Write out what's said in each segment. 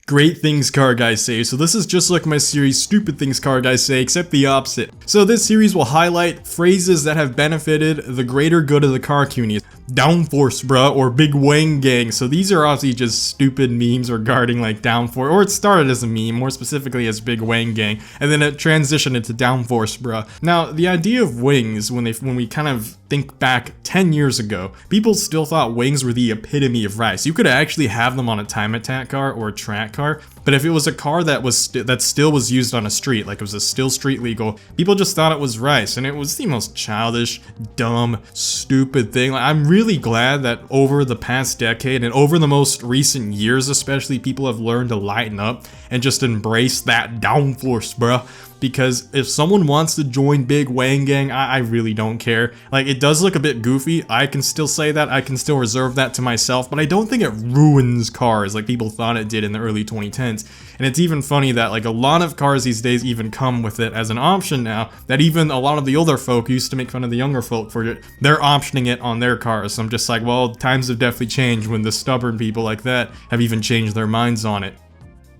Great things car guys say. So this is just like my series Stupid Things Car Guys Say, except the opposite. So this series will highlight phrases that have benefited the greater good of the car community. Downforce bruh, or Big Wang gang. So these are obviously just stupid memes regarding like Downforce, or it started as a meme, more specifically as Big Wang gang, and then it transitioned into Downforce bruh. Now the idea of wings, when we kind of think back 10 years ago, people still thought wings were the epitome of rice. You could actually have them on a time attack car or a track car, but if it was a car that still was used on a street, like it was still street legal, people just thought it was rice, and it was the most childish, dumb, stupid thing. Like, I'm really glad that over the past decade and over the most recent years especially, people have learned to lighten up and just embrace that Downforce bruh. Because if someone wants to join Big Wang gang, I really don't care. Like, it does look a bit goofy. I can still say that. I can still reserve that to myself, but I don't think it ruins cars like people thought it did in the early 2010s. And it's even funny that like a lot of cars these days even come with it as an option now, that even a lot of the older folk used to make fun of the younger folk for it. They're optioning it on their cars. So I'm just like, well, times have definitely changed when the stubborn people like that have even changed their minds on it.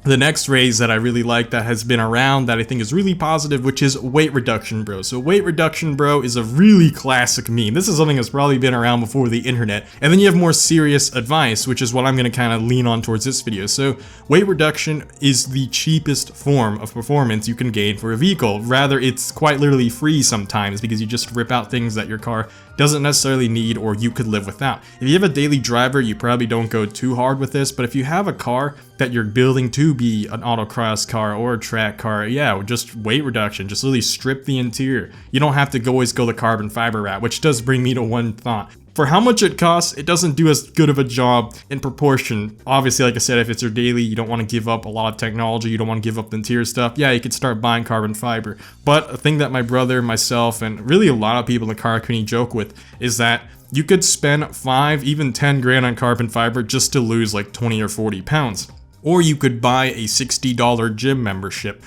The next phrase that I really like that has been around that I think is really positive, which is weight reduction bro. So weight reduction bro is a really classic meme. This is something that's probably been around before the internet. And then you have more serious advice, which is what I'm going to kind of lean on towards this video. So weight reduction is the cheapest form of performance you can gain for a vehicle. Rather, it's quite literally free sometimes because you just rip out things that your car doesn't necessarily need or you could live without. If you have a daily driver, you probably don't go too hard with this, but if you have a car that you're building to be an autocross car or a track car, yeah, just weight reduction, just literally strip the interior. You don't have to always go the carbon fiber route, which does bring me to one thought. For how much it costs, it doesn't do as good of a job in proportion. Obviously, like I said, if it's your daily, you don't want to give up a lot of technology, you don't want to give up the interior stuff, yeah, you could start buying carbon fiber. But a thing that my brother, myself, and really a lot of people in the car community joke with is that you could spend 5, even 10 grand on carbon fiber just to lose like 20 or 40 pounds. Or you could buy a $60 gym membership.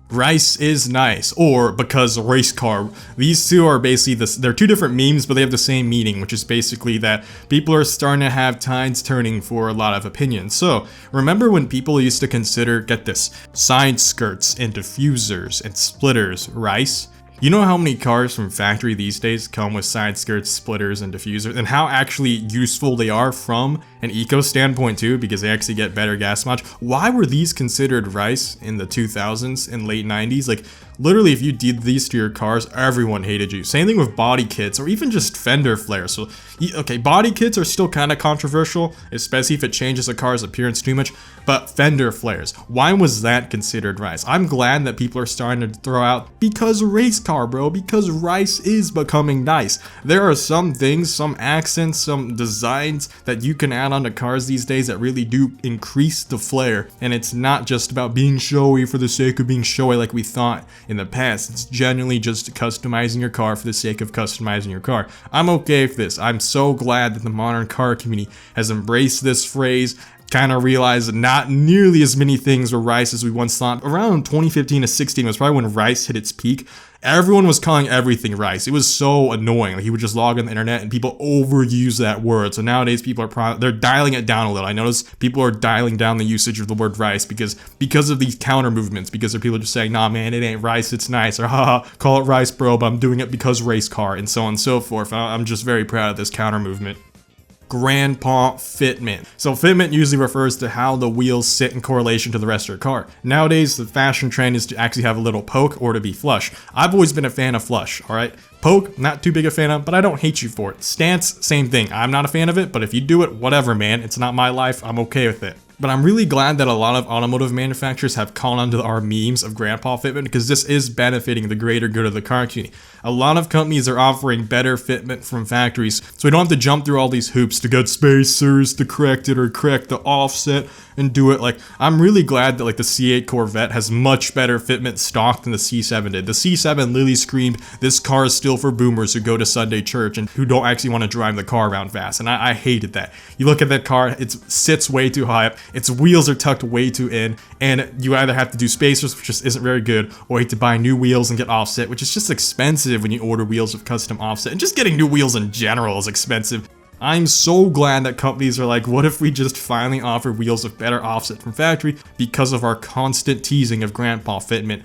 Rice is nice, or because race car. These two are basically they're two different memes, but they have the same meaning, which is basically that people are starting to have tides turning for a lot of opinions. So remember when people used to consider, get this, side skirts and diffusers and splitters rice? You know how many cars from factory these days come with side skirts, splitters, and diffusers, and how actually useful they are from an eco standpoint too, because they actually get better gas mileage. Why were these considered rice in the 2000s and late 90s? Like, literally, if you did these to your cars, everyone hated you. Same thing with body kits or even just fender flares. So, okay, body kits are still kind of controversial, especially if it changes a car's appearance too much, but fender flares, why was that considered rice? I'm glad that people are starting to throw out, because race car, bro, because rice is becoming nice. There are some things, some accents, some designs that you can add onto cars these days that really do increase the flair, and it's not just about being showy for the sake of being showy like we thought in the past. It's genuinely just customizing your car for the sake of customizing your car. I'm okay with this. I'm so glad that the modern car community has embraced this phrase, kind of realized that not nearly as many things were rice as we once thought. Around 2015 to 16 was probably when rice hit its peak. Everyone was calling everything rice. It was so annoying. Like, you would just log on the internet and people overuse that word. So nowadays people are they're dialing it down a little. I notice people are dialing down the usage of the word rice because of these counter movements, because of people just saying, nah man, it ain't rice, it's nice, or haha, call it rice bro, but I'm doing it because race car, and so on and so forth. I'm just very proud of this counter movement. Grandpa fitment. So fitment usually refers to how the wheels sit in correlation to the rest of your car. Nowadays, the fashion trend is to actually have a little poke or to be flush. I've always been a fan of flush, alright? Poke, not too big a fan of, but I don't hate you for it. Stance, same thing. I'm not a fan of it, but if you do it, whatever man. It's not my life, I'm okay with it. But I'm really glad that a lot of automotive manufacturers have caught onto our memes of grandpa fitment, because this is benefiting the greater good of the car community. A lot of companies are offering better fitment from factories, so we don't have to jump through all these hoops to get spacers to correct it or correct the offset and do it. Like, I'm really glad that like the C8 Corvette has much better fitment stock than the C7 did. The C7 literally screamed, this car is still for boomers who go to Sunday church and who don't actually want to drive the car around fast, and I hated that. You look at that car, it sits way too high up, its wheels are tucked way too in, and you either have to do spacers, which just isn't very good, or you have to buy new wheels and get offset, which is just expensive when you order wheels with custom offset, and just getting new wheels in general is expensive. I'm so glad that companies are like, what if we just finally offer wheels with better offset from factory because of our constant teasing of Grandpa Fitment.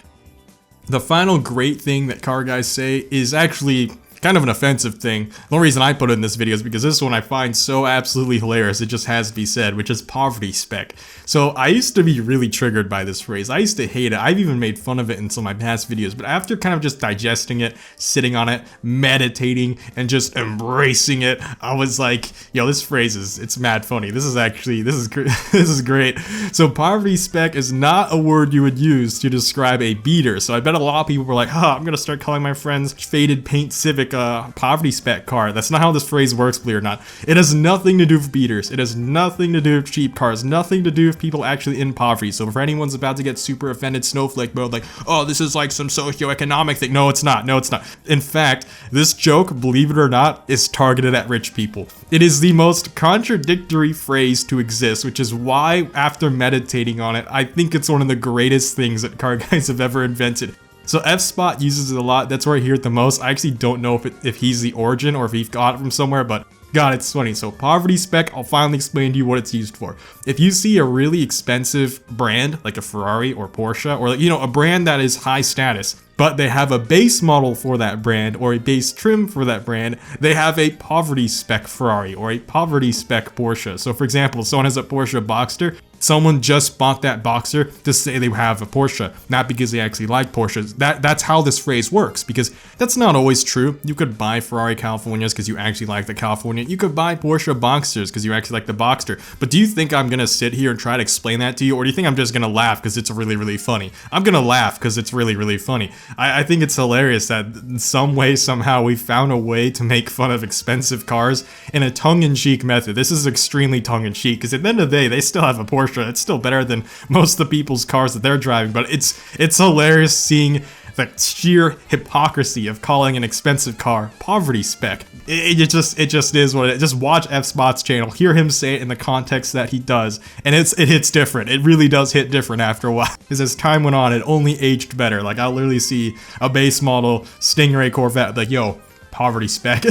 The final great thing that car guys say is actually kind of an offensive thing. The only reason I put it in this video is because this one I find so absolutely hilarious, it just has to be said, which is poverty spec. So I used to be really triggered by this phrase. I used to hate it. I've even made fun of it in some of my past videos, but after kind of just digesting it, sitting on it, meditating, and just embracing it, I was like, yo, this phrase it's mad funny. This is great. So poverty spec is not a word you would use to describe a beater. So I bet a lot of people were like, I'm gonna start calling my friends faded paint Civic poverty spec car. That's not how this phrase works, believe it or not. It has nothing to do with beaters. It has nothing to do with cheap cars. Nothing to do with people actually in poverty. So if anyone's about to get super offended snowflake mode, like, oh, this is like some socioeconomic thing. No, it's not. No, it's not. In fact, this joke, believe it or not, is targeted at rich people. It is the most contradictory phrase to exist, which is why, after meditating on it, I think it's one of the greatest things that car guys have ever invented. So F-Spot uses it a lot. That's where I hear it the most. I actually don't know if he's the origin or if he got it from somewhere, but God, it's funny. So poverty spec, I'll finally explain to you what it's used for. If you see a really expensive brand like a Ferrari or Porsche, or a brand that is high status, but they have a base model for that brand or a base trim for that brand, they have a poverty spec Ferrari or a poverty spec Porsche. So for example, someone has a Porsche Boxster. Someone just bought that Boxster to say they have a Porsche, not because they actually like Porsches. That's how this phrase works, because that's not always true. You could buy Ferrari Californias because you actually like the California. You could buy Porsche Boxsters because you actually like the Boxster. But do you think I'm gonna sit here and try to explain that to you, or do you think I'm just gonna laugh because it's really, really funny? I'm gonna laugh because it's really, really funny. I think it's hilarious that in some way, somehow, we found a way to make fun of expensive cars in a tongue-in-cheek method. This is extremely tongue-in-cheek, because at the end of the day, they still have a Porsche. It's still better than most of the people's cars that they're driving, but it's hilarious seeing the sheer hypocrisy of calling an expensive car poverty spec. It just is what it is. Just watch F-Spot's channel, hear him say it in the context that he does, and it hits different. It really does hit different after a while. Because as time went on, it only aged better. Like, I'll literally see a base model Stingray Corvette, like, yo, poverty spec.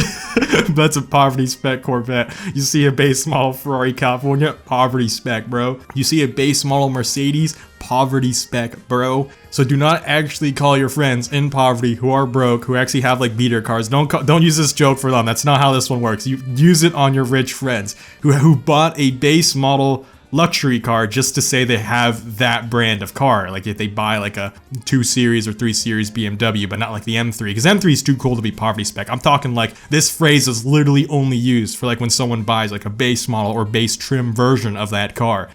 That's a poverty spec Corvette. You see a base model Ferrari California, poverty spec, bro. You see a base model Mercedes, poverty spec, bro. So do not actually call your friends in poverty who are broke, who actually have like beater cars. Don't use this joke for them. That's not how this one works. You use it on your rich friends who bought a base model luxury car just to say they have that brand of car. Like if they buy like a 2 Series or 3 Series BMW, but not like the M3, because M3 is too cool to be poverty spec. I'm talking like this phrase is literally only used for like when someone buys like a base model or base trim version of that car.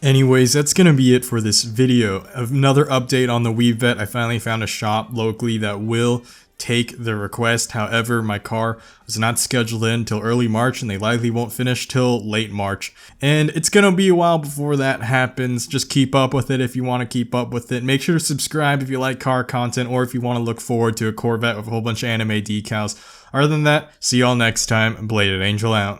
Anyways, that's gonna be it for this video. Another update on the Weebvette. I finally found a shop locally that will take the request. However, my car was not scheduled in till early March, and they likely won't finish till late March. And it's gonna be a while before that happens. Just keep up with it if you want to keep up with it. Make sure to subscribe if you like car content, or if you want to look forward to a Corvette with a whole bunch of anime decals. Other than that, see y'all next time. Bladed Angel out.